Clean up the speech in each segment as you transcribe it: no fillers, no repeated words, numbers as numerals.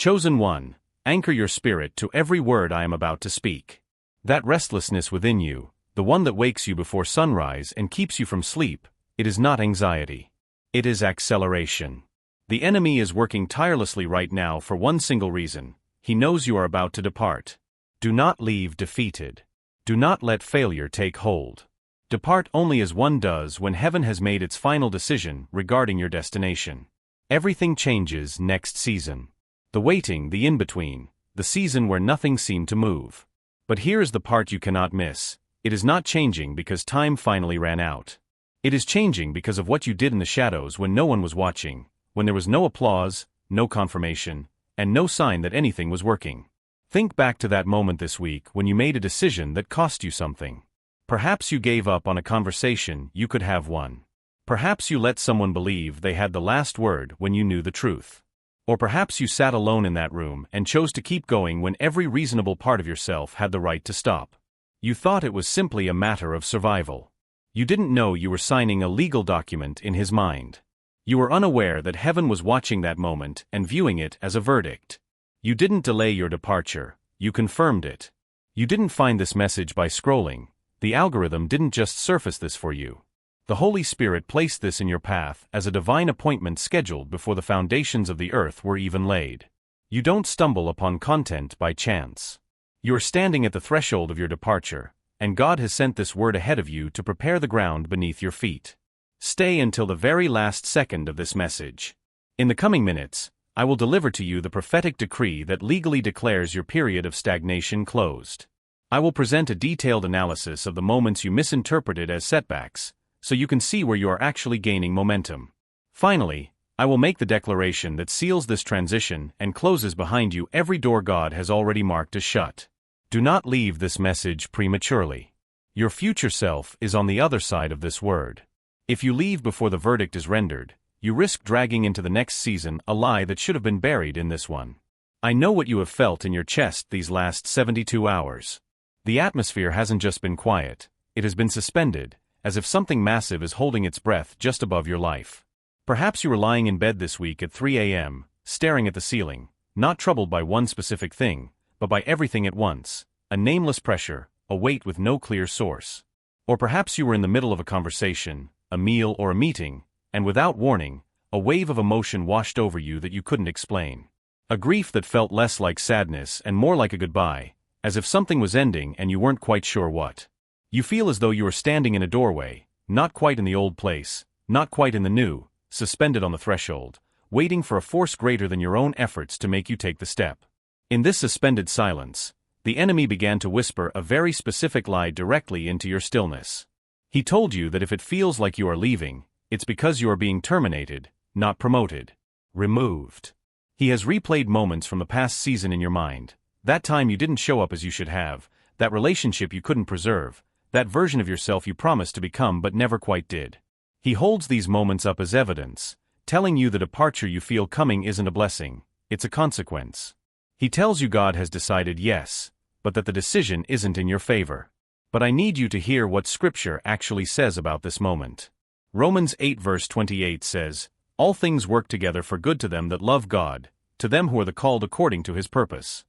Chosen one, anchor your spirit to every word I am about to speak. That restlessness within you, the one that wakes you before sunrise and keeps you from sleep, it is not anxiety. It is acceleration. The enemy is working tirelessly right now for one single reason: he knows you are about to depart. Do not leave defeated. Do not let failure take hold. Depart only as one does when heaven has made its final decision regarding your destination. Everything changes next season. The waiting, the in-between, the season where nothing seemed to move. But here is the part you cannot miss. It is not changing because time finally ran out. It is changing because of what you did in the shadows when no one was watching, when there was no applause, no confirmation, and no sign that anything was working. Think back to that moment this week when you made a decision that cost you something. Perhaps you gave up on a conversation you could have won. Perhaps you let someone believe they had the last word when you knew the truth. Or perhaps you sat alone in that room and chose to keep going when every reasonable part of yourself had the right to stop. You thought it was simply a matter of survival. You didn't know you were signing a legal document in his mind. You were unaware that heaven was watching that moment and viewing it as a verdict. You didn't delay your departure, you confirmed it. You didn't find this message by scrolling. The algorithm didn't just surface this for you. The Holy Spirit placed this in your path as a divine appointment scheduled before the foundations of the earth were even laid. You don't stumble upon content by chance. You are standing at the threshold of your departure, and God has sent this word ahead of you to prepare the ground beneath your feet. Stay until the very last second of this message. In the coming minutes, I will deliver to you the prophetic decree that legally declares your period of stagnation closed. I will present a detailed analysis of the moments you misinterpreted as setbacks, so you can see where you are actually gaining momentum. Finally, I will make the declaration that seals this transition and closes behind you every door God has already marked as shut. Do not leave this message prematurely. Your future self is on the other side of this word. If you leave before the verdict is rendered, you risk dragging into the next season a lie that should have been buried in this one. I know what you have felt in your chest these last 72 hours. The atmosphere hasn't just been quiet, it has been suspended, as if something massive is holding its breath just above your life. Perhaps you were lying in bed this week at 3 a.m., staring at the ceiling, not troubled by one specific thing, but by everything at once, a nameless pressure, a weight with no clear source. Or perhaps you were in the middle of a conversation, a meal or a meeting, and without warning, a wave of emotion washed over you that you couldn't explain. A grief that felt less like sadness and more like a goodbye, as if something was ending and you weren't quite sure what. You feel as though you are standing in a doorway, not quite in the old place, not quite in the new, suspended on the threshold, waiting for a force greater than your own efforts to make you take the step. In this suspended silence, the enemy began to whisper a very specific lie directly into your stillness. He told you that if it feels like you are leaving, it's because you are being terminated, not promoted. Removed. He has replayed moments from the past season in your mind. That time you didn't show up as you should have, that relationship you couldn't preserve, that version of yourself you promised to become but never quite did. He holds these moments up as evidence, telling you the departure you feel coming isn't a blessing, it's a consequence. He tells you God has decided yes, but that the decision isn't in your favor. But I need you to hear what Scripture actually says about this moment. Romans 8 verse 28 says, "All things work together for good to them that love God, to them who are the called according to His purpose."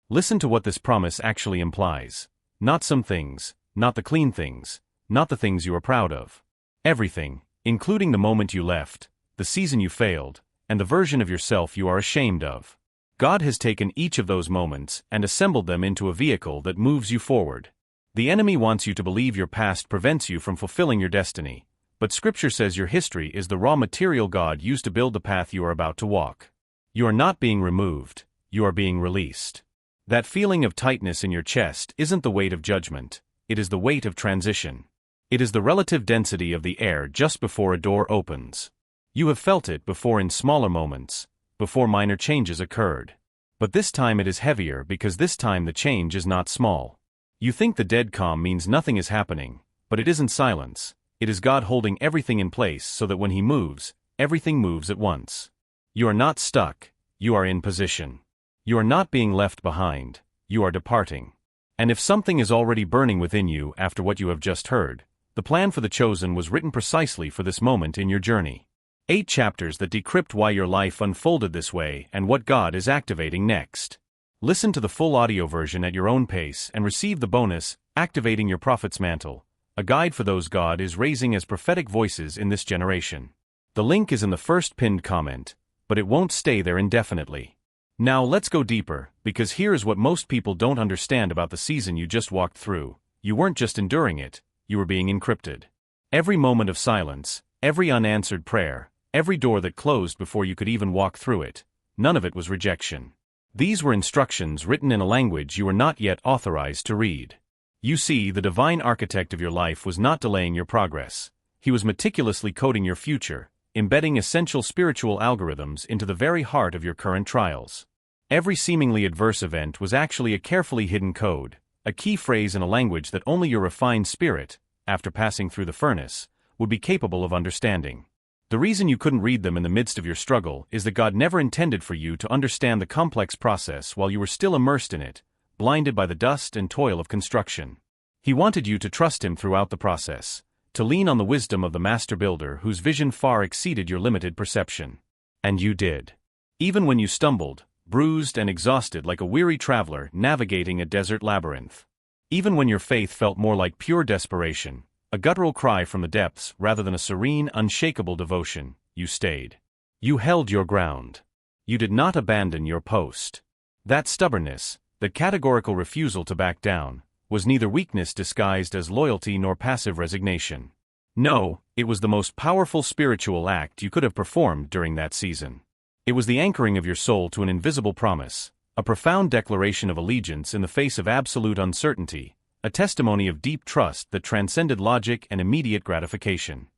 Listen to what this promise actually implies. Not some things, not the clean things, not the things you are proud of. Everything, including the moment you left, the season you failed, and the version of yourself you are ashamed of. God has taken each of those moments and assembled them into a vehicle that moves you forward. The enemy wants you to believe your past prevents you from fulfilling your destiny, but Scripture says your history is the raw material God used to build the path you are about to walk. You are not being removed, you are being released. That feeling of tightness in your chest isn't the weight of judgment, it is the weight of transition. It is the relative density of the air just before a door opens. You have felt it before in smaller moments, before minor changes occurred. But this time it is heavier because this time the change is not small. You think the dead calm means nothing is happening, but it isn't silence. It is God holding everything in place so that when He moves, everything moves at once. You are not stuck, you are in position. You are not being left behind, you are departing. And if something is already burning within you after what you have just heard, the plan for the chosen was written precisely for this moment in your journey. 8 chapters that decrypt why your life unfolded this way and what God is activating next. Listen to the full audio version at your own pace and receive the bonus, Activating Your Prophet's Mantle, a guide for those God is raising as prophetic voices in this generation. The link is in the first pinned comment, but it won't stay there indefinitely. Now let's go deeper, because here is what most people don't understand about the season you just walked through. You weren't just enduring it, you were being encrypted. Every moment of silence, every unanswered prayer, every door that closed before you could even walk through it, none of it was rejection. These were instructions written in a language you were not yet authorized to read. You see, the divine architect of your life was not delaying your progress. He was meticulously coding your future, embedding essential spiritual algorithms into the very heart of your current trials. Every seemingly adverse event was actually a carefully hidden code, a key phrase in a language that only your refined spirit, after passing through the furnace, would be capable of understanding. The reason you couldn't read them in the midst of your struggle is that God never intended for you to understand the complex process while you were still immersed in it, blinded by the dust and toil of construction. He wanted you to trust Him throughout the process, to lean on the wisdom of the master builder whose vision far exceeded your limited perception. And you did. Even when you stumbled, bruised and exhausted like a weary traveler navigating a desert labyrinth. Even when your faith felt more like pure desperation, a guttural cry from the depths rather than a serene, unshakable devotion, you stayed. You held your ground. You did not abandon your post. That stubbornness, that categorical refusal to back down, was neither weakness disguised as loyalty nor passive resignation. No, it was the most powerful spiritual act you could have performed during that season. It was the anchoring of your soul to an invisible promise, a profound declaration of allegiance in the face of absolute uncertainty, a testimony of deep trust that transcended logic and immediate gratification.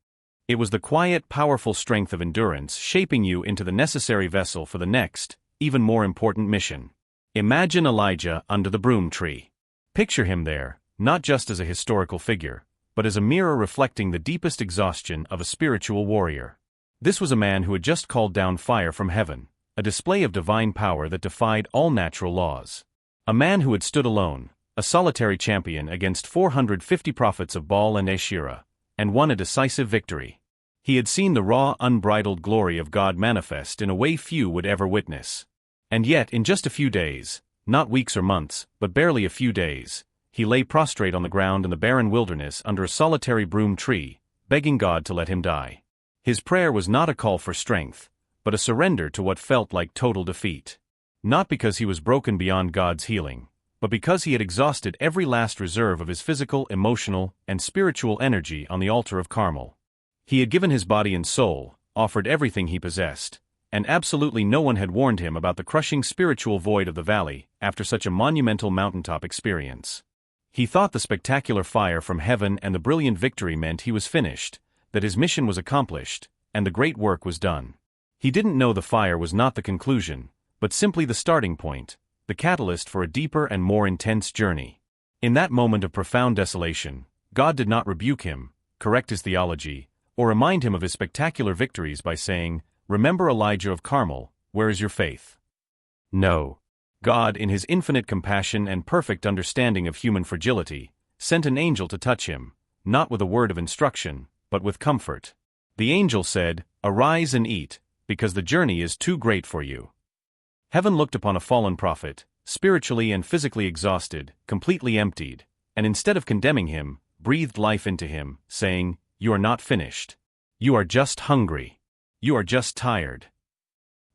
It was the quiet, powerful strength of endurance shaping you into the necessary vessel for the next, even more important mission. Imagine Elijah under the broom tree. Picture him there, not just as a historical figure, but as a mirror reflecting the deepest exhaustion of a spiritual warrior. This was a man who had just called down fire from heaven, a display of divine power that defied all natural laws. A man who had stood alone, a solitary champion against 450 prophets of Baal and Asherah, and won a decisive victory. He had seen the raw, unbridled glory of God manifest in a way few would ever witness. And yet, in just a few days, not weeks or months, but barely a few days, he lay prostrate on the ground in the barren wilderness under a solitary broom tree, begging God to let him die. His prayer was not a call for strength, but a surrender to what felt like total defeat. Not because he was broken beyond God's healing, but because he had exhausted every last reserve of his physical, emotional, and spiritual energy on the altar of Carmel. He had given his body and soul, offered everything he possessed, and absolutely no one had warned him about the crushing spiritual void of the valley after such a monumental mountaintop experience. He thought the spectacular fire from heaven and the brilliant victory meant he was finished, that his mission was accomplished, and the great work was done. He didn't know the fire was not the conclusion, but simply the starting point, the catalyst for a deeper and more intense journey. In that moment of profound desolation, God did not rebuke him, correct his theology, or remind him of his spectacular victories by saying, "Remember Elijah of Carmel, where is your faith?" No. God, in his infinite compassion and perfect understanding of human fragility, sent an angel to touch him, not with a word of instruction, but with comfort. The angel said, "Arise and eat, because the journey is too great for you." Heaven looked upon a fallen prophet, spiritually and physically exhausted, completely emptied, and instead of condemning him, breathed life into him, saying, "You are not finished. You are just hungry. You are just tired."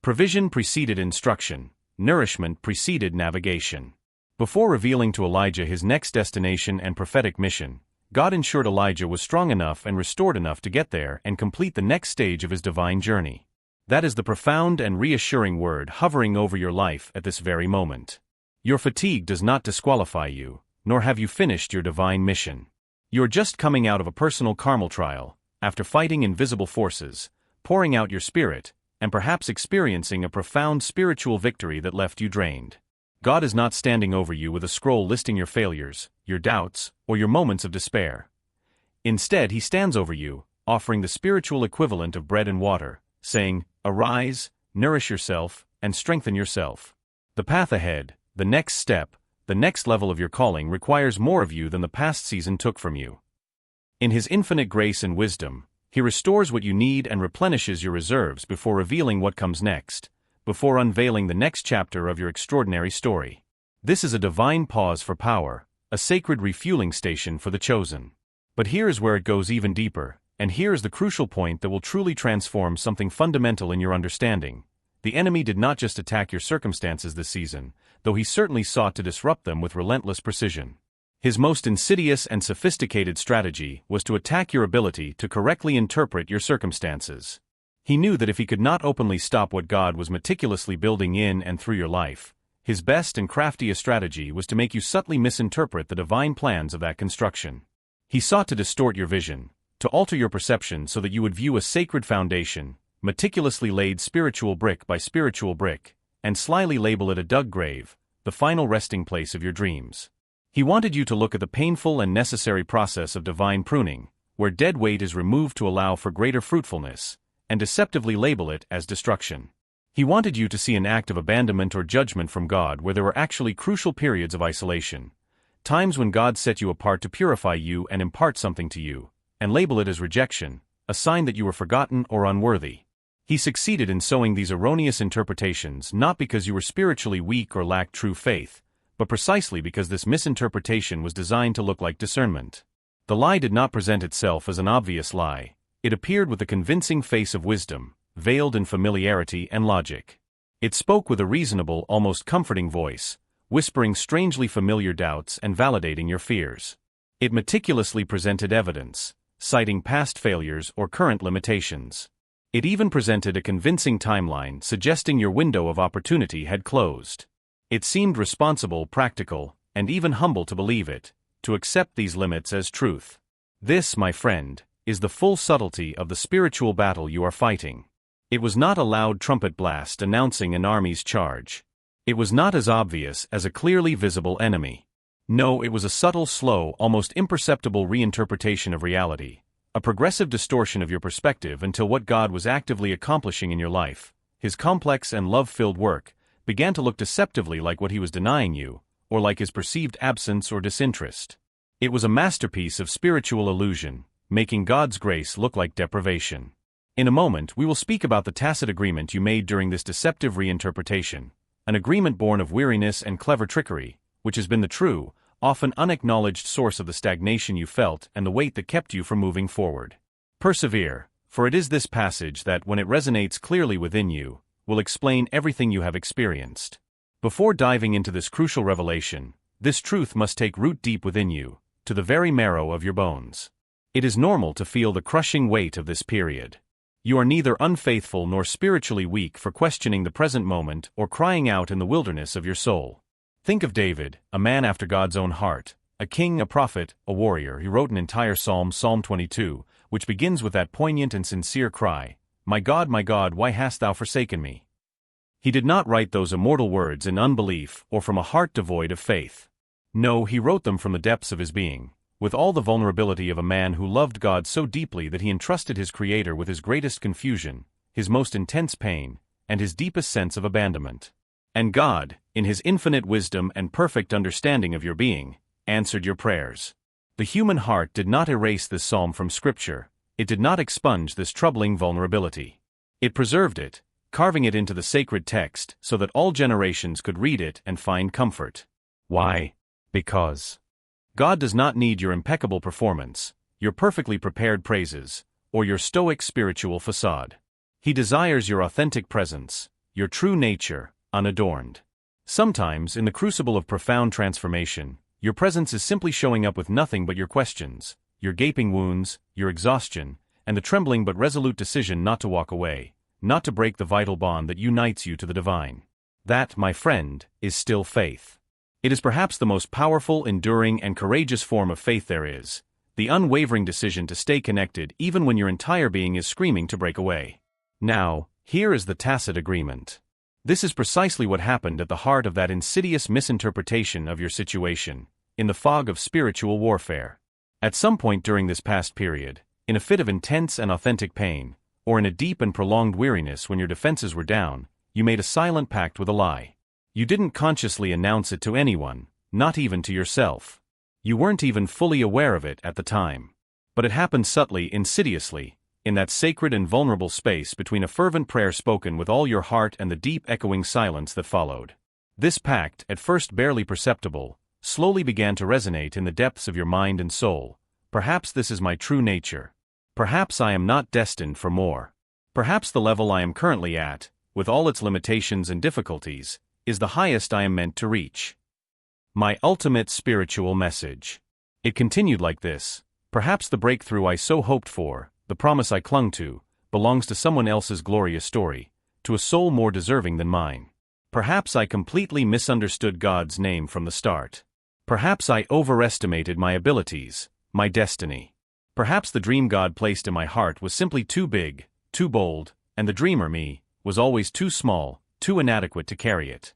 Provision preceded instruction. Nourishment preceded navigation. Before revealing to Elijah his next destination and prophetic mission, God ensured Elijah was strong enough and restored enough to get there and complete the next stage of his divine journey. That is the profound and reassuring word hovering over your life at this very moment. Your fatigue does not disqualify you, nor have you finished your divine mission. You are just coming out of a personal Carmel trial, after fighting invisible forces, pouring out your spirit, and perhaps experiencing a profound spiritual victory that left you drained. God is not standing over you with a scroll listing your failures, your doubts, or your moments of despair. Instead, He stands over you, offering the spiritual equivalent of bread and water, saying, "Arise, nourish yourself, and strengthen yourself." The path ahead, the next step, the next level of your calling requires more of you than the past season took from you. In His infinite grace and wisdom, He restores what you need and replenishes your reserves before revealing what comes next, before unveiling the next chapter of your extraordinary story. This is a divine pause for power, a sacred refueling station for the chosen. But here is where it goes even deeper, and here is the crucial point that will truly transform something fundamental in your understanding. The enemy did not just attack your circumstances this season, though he certainly sought to disrupt them with relentless precision. His most insidious and sophisticated strategy was to attack your ability to correctly interpret your circumstances. He knew that if he could not openly stop what God was meticulously building in and through your life, his best and craftiest strategy was to make you subtly misinterpret the divine plans of that construction. He sought to distort your vision, to alter your perception so that you would view a sacred foundation, meticulously laid spiritual brick by spiritual brick, and slyly label it a dug grave, the final resting place of your dreams. He wanted you to look at the painful and necessary process of divine pruning, where dead weight is removed to allow for greater fruitfulness, and deceptively label it as destruction. He wanted you to see an act of abandonment or judgment from God where there were actually crucial periods of isolation, times when God set you apart to purify you and impart something to you, and label it as rejection, a sign that you were forgotten or unworthy. He succeeded in sowing these erroneous interpretations not because you were spiritually weak or lacked true faith, but precisely because this misinterpretation was designed to look like discernment. The lie did not present itself as an obvious lie. It appeared with a convincing face of wisdom, veiled in familiarity and logic. It spoke with a reasonable, almost comforting voice, whispering strangely familiar doubts and validating your fears. It meticulously presented evidence, citing past failures or current limitations. It even presented a convincing timeline suggesting your window of opportunity had closed. It seemed responsible, practical, and even humble to believe it, to accept these limits as truth. This, my friend, is the full subtlety of the spiritual battle you are fighting. It was not a loud trumpet blast announcing an army's charge. It was not as obvious as a clearly visible enemy. No, it was a subtle, slow, almost imperceptible reinterpretation of reality, a progressive distortion of your perspective until what God was actively accomplishing in your life, his complex and love-filled work, began to look deceptively like what he was denying you, or like his perceived absence or disinterest. It was a masterpiece of spiritual illusion, making God's grace look like deprivation. In a moment, we will speak about the tacit agreement you made during this deceptive reinterpretation, an agreement born of weariness and clever trickery, which has been the true, often unacknowledged source of the stagnation you felt and the weight that kept you from moving forward. Persevere, for it is this passage that, when it resonates clearly within you, will explain everything you have experienced. Before diving into this crucial revelation, this truth must take root deep within you, to the very marrow of your bones. It is normal to feel the crushing weight of this period. You are neither unfaithful nor spiritually weak for questioning the present moment or crying out in the wilderness of your soul. Think of David, a man after God's own heart, a king, a prophet, a warrior. He wrote an entire psalm, Psalm 22, which begins with that poignant and sincere cry, my God, why hast thou forsaken me?" He did not write those immortal words in unbelief or from a heart devoid of faith. No, he wrote them from the depths of his being, with all the vulnerability of a man who loved God so deeply that he entrusted his Creator with his greatest confusion, his most intense pain, and his deepest sense of abandonment. And God, in his infinite wisdom and perfect understanding of your being, answered your prayers. The human heart did not erase this psalm from Scripture. It did not expunge this troubling vulnerability. It preserved it, carving it into the sacred text so that all generations could read it and find comfort. Why? Because God does not need your impeccable performance, your perfectly prepared praises, or your stoic spiritual facade. He desires your authentic presence, your true nature, unadorned. Sometimes, in the crucible of profound transformation, your presence is simply showing up with nothing but your questions, your gaping wounds, your exhaustion, and the trembling but resolute decision not to walk away, not to break the vital bond that unites you to the divine. That, my friend, is still faith. It is perhaps the most powerful, enduring, and courageous form of faith there is, the unwavering decision to stay connected even when your entire being is screaming to break away. Now, here is the tacit agreement. This is precisely what happened at the heart of that insidious misinterpretation of your situation, in the fog of spiritual warfare. At some point during this past period, in a fit of intense and authentic pain, or in a deep and prolonged weariness when your defenses were down, you made a silent pact with a lie. You didn't consciously announce it to anyone, not even to yourself. You weren't even fully aware of it at the time. But it happened subtly, insidiously, in that sacred and vulnerable space between a fervent prayer spoken with all your heart and the deep echoing silence that followed. This pact, at first barely perceptible, slowly began to resonate in the depths of your mind and soul. Perhaps this is my true nature. Perhaps I am not destined for more. Perhaps the level I am currently at, with all its limitations and difficulties, is the highest I am meant to reach. My ultimate spiritual message. It continued like this. Perhaps the breakthrough I so hoped for, the promise I clung to, belongs to someone else's glorious story, to a soul more deserving than mine. Perhaps I completely misunderstood God's name from the start. Perhaps I overestimated my abilities, my destiny. Perhaps the dream God placed in my heart was simply too big, too bold, and the dreamer me was always too small, too inadequate to carry it.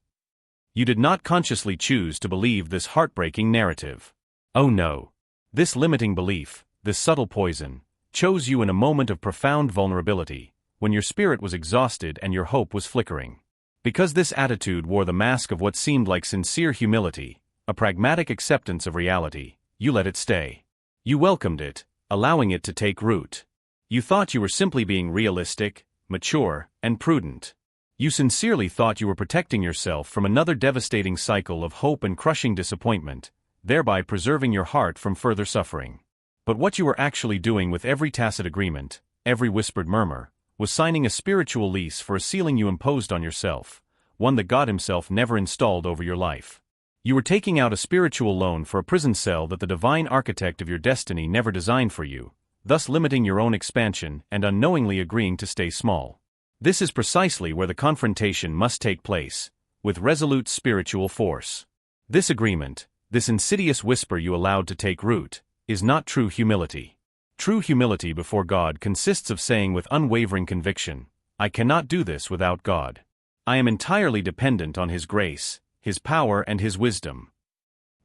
You did not consciously choose to believe this heartbreaking narrative. Oh no. This limiting belief, this subtle poison, chose you in a moment of profound vulnerability, when your spirit was exhausted and your hope was flickering. Because this attitude wore the mask of what seemed like sincere humility, a pragmatic acceptance of reality, you let it stay. You welcomed it, allowing it to take root. You thought you were simply being realistic, mature, and prudent. You sincerely thought you were protecting yourself from another devastating cycle of hope and crushing disappointment, thereby preserving your heart from further suffering. But what you were actually doing with every tacit agreement, every whispered murmur, was signing a spiritual lease for a ceiling you imposed on yourself, one that God Himself never installed over your life. You were taking out a spiritual loan for a prison cell that the divine architect of your destiny never designed for you, thus limiting your own expansion and unknowingly agreeing to stay small. This is precisely where the confrontation must take place, with resolute spiritual force. This agreement, this insidious whisper you allowed to take root, is not true humility. True humility before God consists of saying with unwavering conviction, I cannot do this without God. I am entirely dependent on His grace, His power and His wisdom.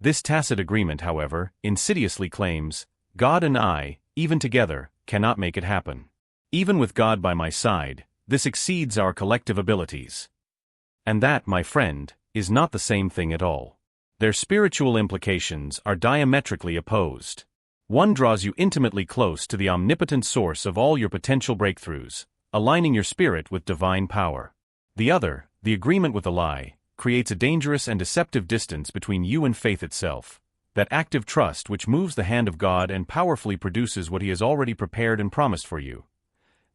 This tacit agreement, however, insidiously claims, God and I, even together, cannot make it happen. Even with God by my side, this exceeds our collective abilities. And that, my friend, is not the same thing at all. Their spiritual implications are diametrically opposed. One draws you intimately close to the omnipotent source of all your potential breakthroughs, aligning your spirit with divine power. The other, the agreement with a lie, creates a dangerous and deceptive distance between you and faith itself, that active trust which moves the hand of God and powerfully produces what He has already prepared and promised for you.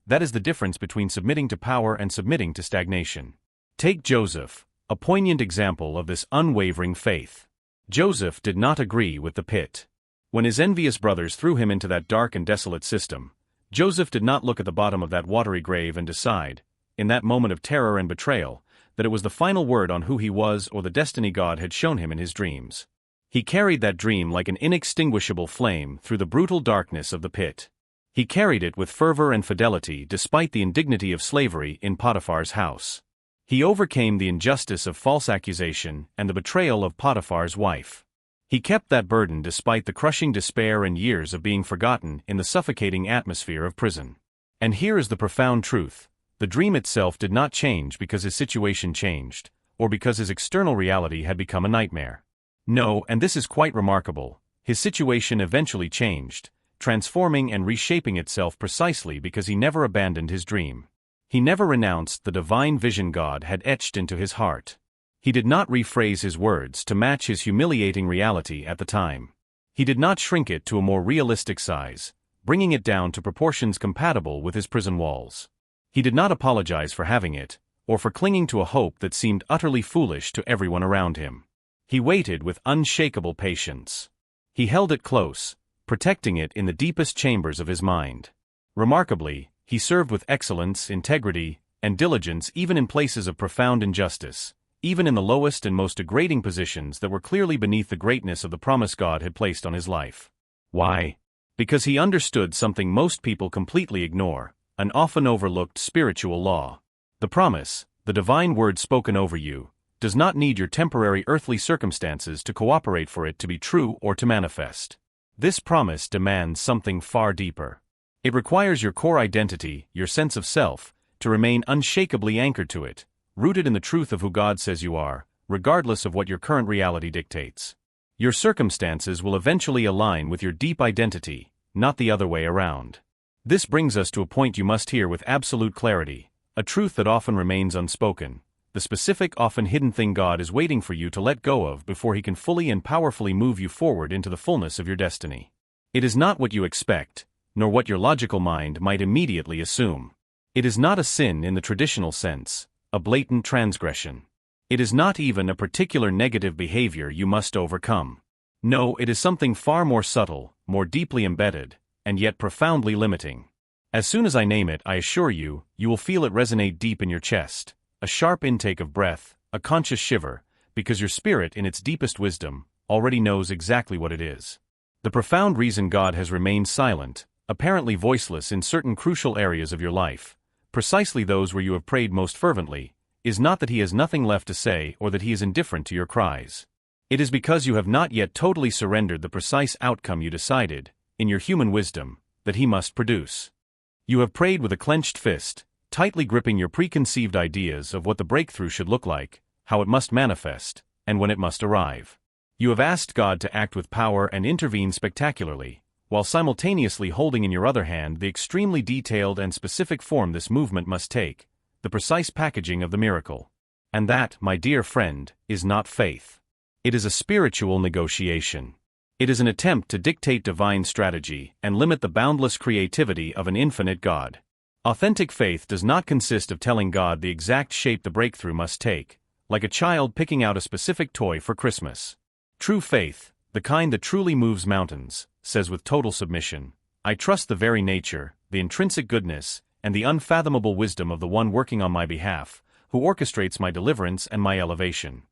That is the difference between submitting to power and submitting to stagnation. Take Joseph, a poignant example of this unwavering faith. Joseph did not agree with the pit. When his envious brothers threw him into that dark and desolate system, Joseph did not look at the bottom of that watery grave and decide, in that moment of terror and betrayal, that it was the final word on who he was or the destiny God had shown him in his dreams. He carried that dream like an inextinguishable flame through the brutal darkness of the pit. He carried it with fervor and fidelity despite the indignity of slavery in Potiphar's house. He overcame the injustice of false accusation and the betrayal of Potiphar's wife. He kept that burden despite the crushing despair and years of being forgotten in the suffocating atmosphere of prison. And here is the profound truth. The dream itself did not change because his situation changed, or because his external reality had become a nightmare. No, and this is quite remarkable, his situation eventually changed, transforming and reshaping itself precisely because he never abandoned his dream. He never renounced the divine vision God had etched into his heart. He did not rephrase his words to match his humiliating reality at the time. He did not shrink it to a more realistic size, bringing it down to proportions compatible with his prison walls. He did not apologize for having it, or for clinging to a hope that seemed utterly foolish to everyone around him. He waited with unshakable patience. He held it close, protecting it in the deepest chambers of his mind. Remarkably, he served with excellence, integrity, and diligence even in places of profound injustice, even in the lowest and most degrading positions that were clearly beneath the greatness of the promise God had placed on his life. Why? Because he understood something most people completely ignore, an often overlooked spiritual law. The promise, the divine word spoken over you, does not need your temporary earthly circumstances to cooperate for it to be true or to manifest. This promise demands something far deeper. It requires your core identity, your sense of self, to remain unshakably anchored to it, rooted in the truth of who God says you are, regardless of what your current reality dictates. Your circumstances will eventually align with your deep identity, not the other way around. This brings us to a point you must hear with absolute clarity, a truth that often remains unspoken, the specific, often hidden thing God is waiting for you to let go of before He can fully and powerfully move you forward into the fullness of your destiny. It is not what you expect, nor what your logical mind might immediately assume. It is not a sin in the traditional sense, a blatant transgression. It is not even a particular negative behavior you must overcome. No, it is something far more subtle, more deeply embedded, and yet profoundly limiting. As soon as I name it, I assure you, you will feel it resonate deep in your chest, a sharp intake of breath, a conscious shiver, because your spirit in its deepest wisdom already knows exactly what it is. The profound reason God has remained silent, apparently voiceless in certain crucial areas of your life, precisely those where you have prayed most fervently, is not that He has nothing left to say or that He is indifferent to your cries. It is because you have not yet totally surrendered the precise outcome you decided, in your human wisdom, that He must produce. You have prayed with a clenched fist, tightly gripping your preconceived ideas of what the breakthrough should look like, how it must manifest, and when it must arrive. You have asked God to act with power and intervene spectacularly, while simultaneously holding in your other hand the extremely detailed and specific form this movement must take, the precise packaging of the miracle. And that, my dear friend, is not faith. It is a spiritual negotiation. It is an attempt to dictate divine strategy and limit the boundless creativity of an infinite God. Authentic faith does not consist of telling God the exact shape the breakthrough must take, like a child picking out a specific toy for Christmas. True faith, the kind that truly moves mountains, says with total submission, I trust the very nature, the intrinsic goodness, and the unfathomable wisdom of the one working on my behalf, who orchestrates my deliverance and my elevation.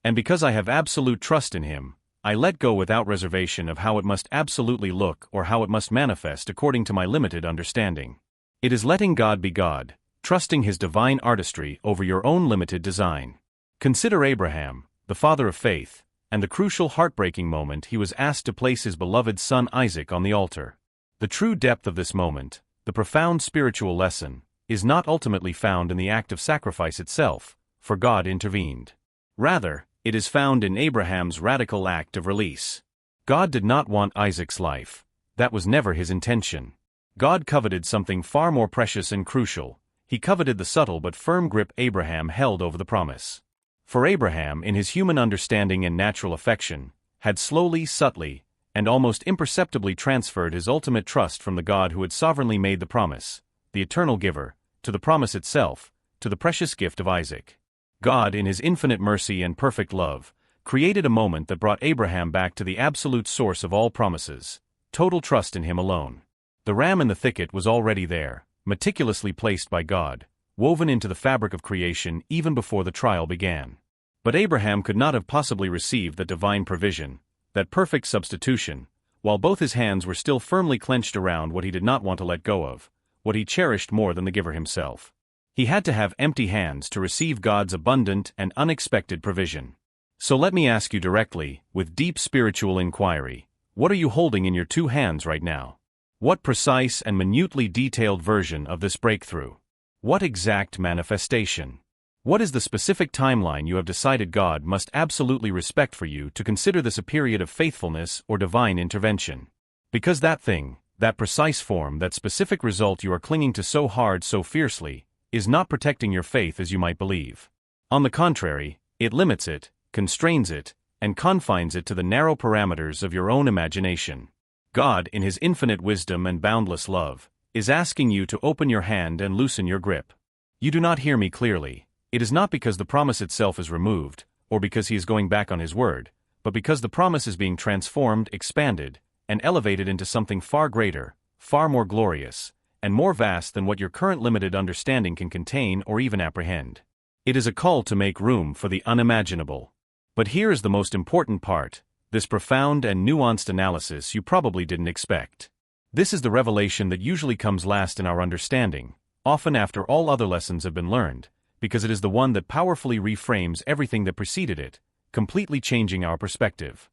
And because I have absolute trust in Him, I let go without reservation of how it must absolutely look or how it must manifest according to my limited understanding. It is letting God be God, trusting His divine artistry over your own limited design. Consider Abraham, the father of faith, and the crucial heartbreaking moment he was asked to place his beloved son Isaac on the altar. The true depth of this moment, the profound spiritual lesson, is not ultimately found in the act of sacrifice itself, for God intervened. Rather, it is found in Abraham's radical act of release. God did not want Isaac's life. That was never His intention. God coveted something far more precious and crucial. He coveted the subtle but firm grip Abraham held over the promise. For Abraham, in his human understanding and natural affection, had slowly, subtly, and almost imperceptibly transferred his ultimate trust from the God who had sovereignly made the promise, the eternal giver, to the promise itself, to the precious gift of Isaac. God, in His infinite mercy and perfect love, created a moment that brought Abraham back to the absolute source of all promises, total trust in Him alone. The ram in the thicket was already there, meticulously placed by God, woven into the fabric of creation even before the trial began. But Abraham could not have possibly received that divine provision, that perfect substitution, while both his hands were still firmly clenched around what he did not want to let go of, what he cherished more than the giver himself. He had to have empty hands to receive God's abundant and unexpected provision. So let me ask you directly, with deep spiritual inquiry, what are you holding in your two hands right now? What precise and minutely detailed version of this breakthrough? What exact manifestation? What is the specific timeline you have decided God must absolutely respect for you to consider this a period of faithfulness or divine intervention? Because that thing, that precise form, that specific result you are clinging to so hard, so fiercely, is not protecting your faith as you might believe. On the contrary, it limits it, constrains it, and confines it to the narrow parameters of your own imagination. God, in His infinite wisdom and boundless love, is asking you to open your hand and loosen your grip. You do not hear me clearly. It is not because the promise itself is removed, or because He is going back on His word, but because the promise is being transformed, expanded, and elevated into something far greater, far more glorious, and more vast than what your current limited understanding can contain or even apprehend. It is a call to make room for the unimaginable. But here is the most important part, this profound and nuanced analysis you probably didn't expect. This is the revelation that usually comes last in our understanding, often after all other lessons have been learned, because it is the one that powerfully reframes everything that preceded it, completely changing our perspective.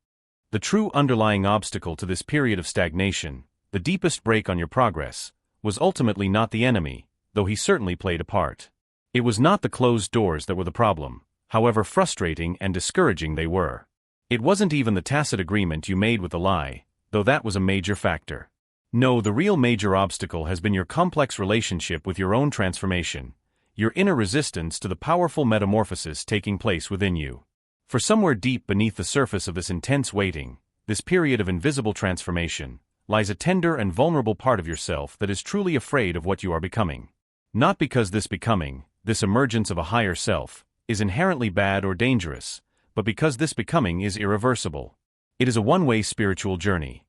The true underlying obstacle to this period of stagnation, the deepest break on your progress, was ultimately not the enemy, though he certainly played a part. It was not the closed doors that were the problem, however frustrating and discouraging they were. It wasn't even the tacit agreement you made with the lie, though that was a major factor. No, the real major obstacle has been your complex relationship with your own transformation, your inner resistance to the powerful metamorphosis taking place within you. For somewhere deep beneath the surface of this intense waiting, this period of invisible transformation, lies a tender and vulnerable part of yourself that is truly afraid of what you are becoming. Not because this becoming, this emergence of a higher self, is inherently bad or dangerous, but because this becoming is irreversible. It is a one-way spiritual journey.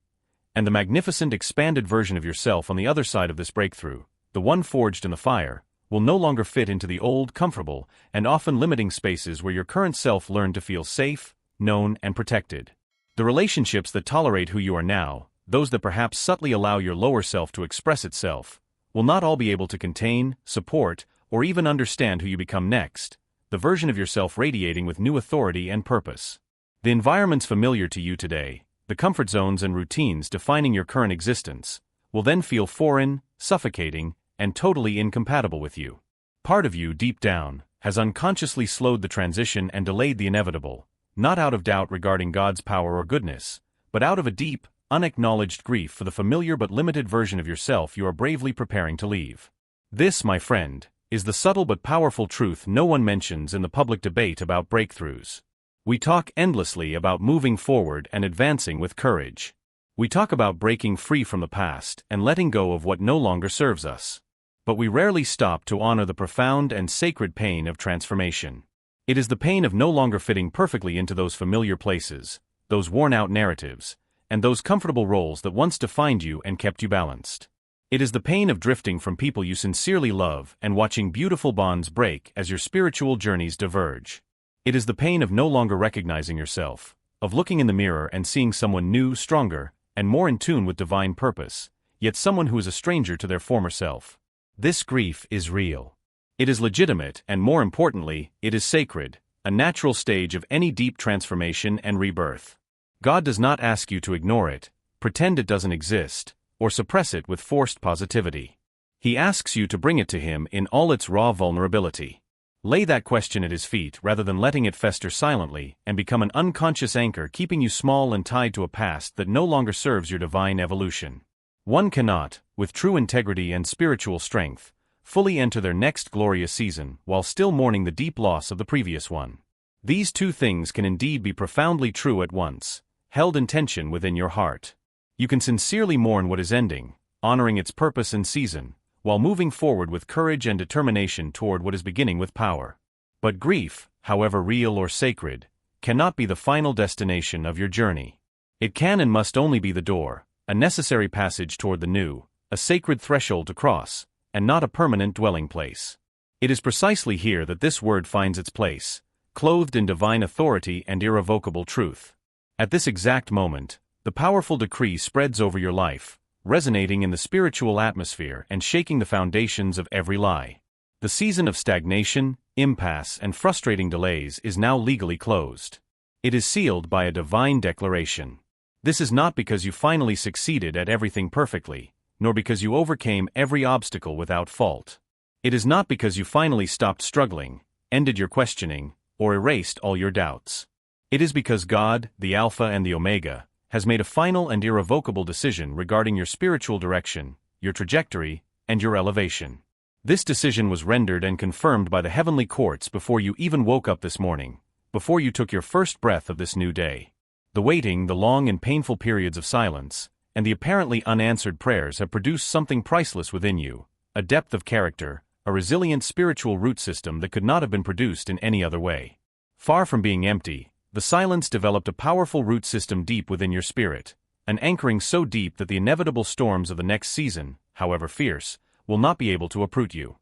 And the magnificent expanded version of yourself on the other side of this breakthrough, the one forged in the fire, will no longer fit into the old, comfortable, and often limiting spaces where your current self learned to feel safe, known, and protected. The relationships that tolerate who you are now, those that perhaps subtly allow your lower self to express itself, will not all be able to contain, support, or even understand who you become next, the version of yourself radiating with new authority and purpose. The environments familiar to you today, the comfort zones and routines defining your current existence, will then feel foreign, suffocating, and totally incompatible with you. Part of you, deep down, has unconsciously slowed the transition and delayed the inevitable, not out of doubt regarding God's power or goodness, but out of a deep, unacknowledged grief for the familiar but limited version of yourself you are bravely preparing to leave. This, my friend, is the subtle but powerful truth no one mentions in the public debate about breakthroughs. We talk endlessly about moving forward and advancing with courage. We talk about breaking free from the past and letting go of what no longer serves us. But we rarely stop to honor the profound and sacred pain of transformation. It is the pain of no longer fitting perfectly into those familiar places, those worn-out narratives, and those comfortable roles that once defined you and kept you balanced. It is the pain of drifting from people you sincerely love and watching beautiful bonds break as your spiritual journeys diverge. It is the pain of no longer recognizing yourself, of looking in the mirror and seeing someone new, stronger, and more in tune with divine purpose, yet someone who is a stranger to their former self. This grief is real. It is legitimate and, more importantly, it is sacred, a natural stage of any deep transformation and rebirth. God does not ask you to ignore it, pretend it doesn't exist, or suppress it with forced positivity. He asks you to bring it to Him in all its raw vulnerability. Lay that question at His feet rather than letting it fester silently and become an unconscious anchor keeping you small and tied to a past that no longer serves your divine evolution. One cannot, with true integrity and spiritual strength, fully enter their next glorious season while still mourning the deep loss of the previous one. These two things can indeed be profoundly true at once, held in tension within your heart. You can sincerely mourn what is ending, honoring its purpose and season, while moving forward with courage and determination toward what is beginning with power. But grief, however real or sacred, cannot be the final destination of your journey. It can and must only be the door, a necessary passage toward the new, a sacred threshold to cross, and not a permanent dwelling place. It is precisely here that this word finds its place, clothed in divine authority and irrevocable truth. At this exact moment, the powerful decree spreads over your life, resonating in the spiritual atmosphere and shaking the foundations of every lie. The season of stagnation, impasse, and frustrating delays is now legally closed. It is sealed by a divine declaration. This is not because you finally succeeded at everything perfectly, nor because you overcame every obstacle without fault. It is not because you finally stopped struggling, ended your questioning, or erased all your doubts. It is because God, the Alpha and the Omega, has made a final and irrevocable decision regarding your spiritual direction, your trajectory, and your elevation. This decision was rendered and confirmed by the heavenly courts before you even woke up this morning, before you took your first breath of this new day. The waiting, the long and painful periods of silence, and the apparently unanswered prayers have produced something priceless within you, a depth of character, a resilient spiritual root system that could not have been produced in any other way. Far from being empty, the silence developed a powerful root system deep within your spirit, an anchoring so deep that the inevitable storms of the next season, however fierce, will not be able to uproot you.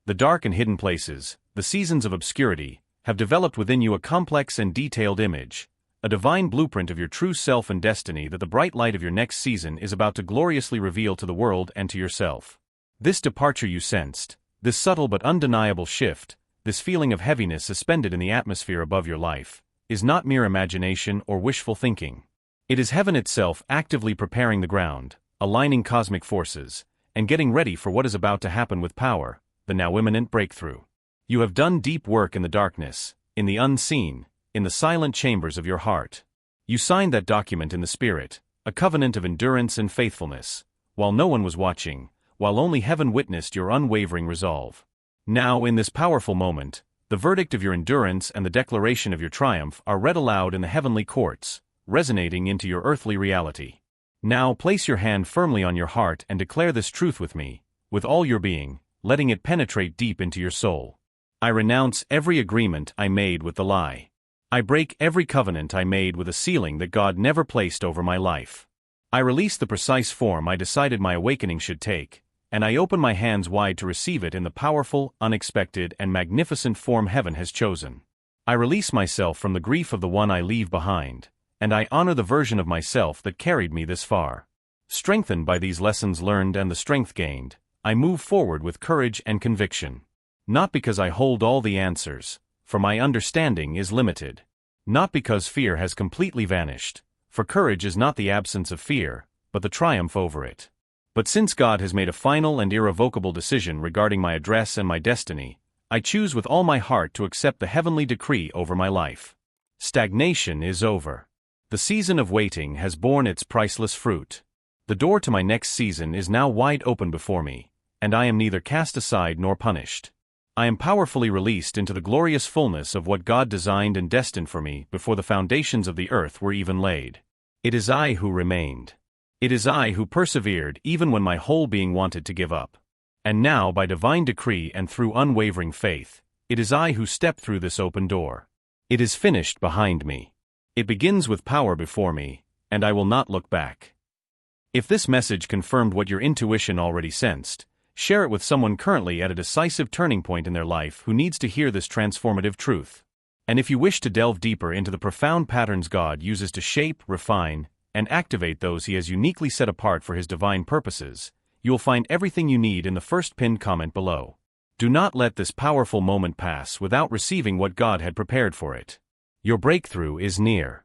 The dark and hidden places, the seasons of obscurity, have developed within you a complex and detailed image, a divine blueprint of your true self and destiny that the bright light of your next season is about to gloriously reveal to the world and to yourself. This departure you sensed, this subtle but undeniable shift, this feeling of heaviness suspended in the atmosphere above your life, is not mere imagination or wishful thinking. It is heaven itself actively preparing the ground, aligning cosmic forces, and getting ready for what is about to happen with power, the now imminent breakthrough. You have done deep work in the darkness, in the unseen, in the silent chambers of your heart. You signed that document in the spirit, a covenant of endurance and faithfulness, while no one was watching, while only heaven witnessed your unwavering resolve. Now, in this powerful moment, the verdict of your endurance and the declaration of your triumph are read aloud in the heavenly courts, resonating into your earthly reality. Now place your hand firmly on your heart and declare this truth with me, with all your being, letting it penetrate deep into your soul. I renounce every agreement I made with the lie. I break every covenant I made with a sealing that God never placed over my life. I release the precise form I decided my awakening should take, and I open my hands wide to receive it in the powerful, unexpected, and magnificent form heaven has chosen. I release myself from the grief of the one I leave behind, and I honor the version of myself that carried me this far. Strengthened by these lessons learned and the strength gained, I move forward with courage and conviction. Not because I hold all the answers, for my understanding is limited. Not because fear has completely vanished, for courage is not the absence of fear, but the triumph over it. But since God has made a final and irrevocable decision regarding my address and my destiny, I choose with all my heart to accept the heavenly decree over my life. Stagnation is over. The season of waiting has borne its priceless fruit. The door to my next season is now wide open before me, and I am neither cast aside nor punished. I am powerfully released into the glorious fullness of what God designed and destined for me before the foundations of the earth were even laid. It is I who remained. It is I who persevered even when my whole being wanted to give up. And now, by divine decree and through unwavering faith, it is I who step through this open door. It is finished behind me. It begins with power before me, and I will not look back. If this message confirmed what your intuition already sensed, share it with someone currently at a decisive turning point in their life who needs to hear this transformative truth. And if you wish to delve deeper into the profound patterns God uses to shape, refine, and activate those He has uniquely set apart for His divine purposes, you will find everything you need in the first pinned comment below. Do not let this powerful moment pass without receiving what God had prepared for it. Your breakthrough is near.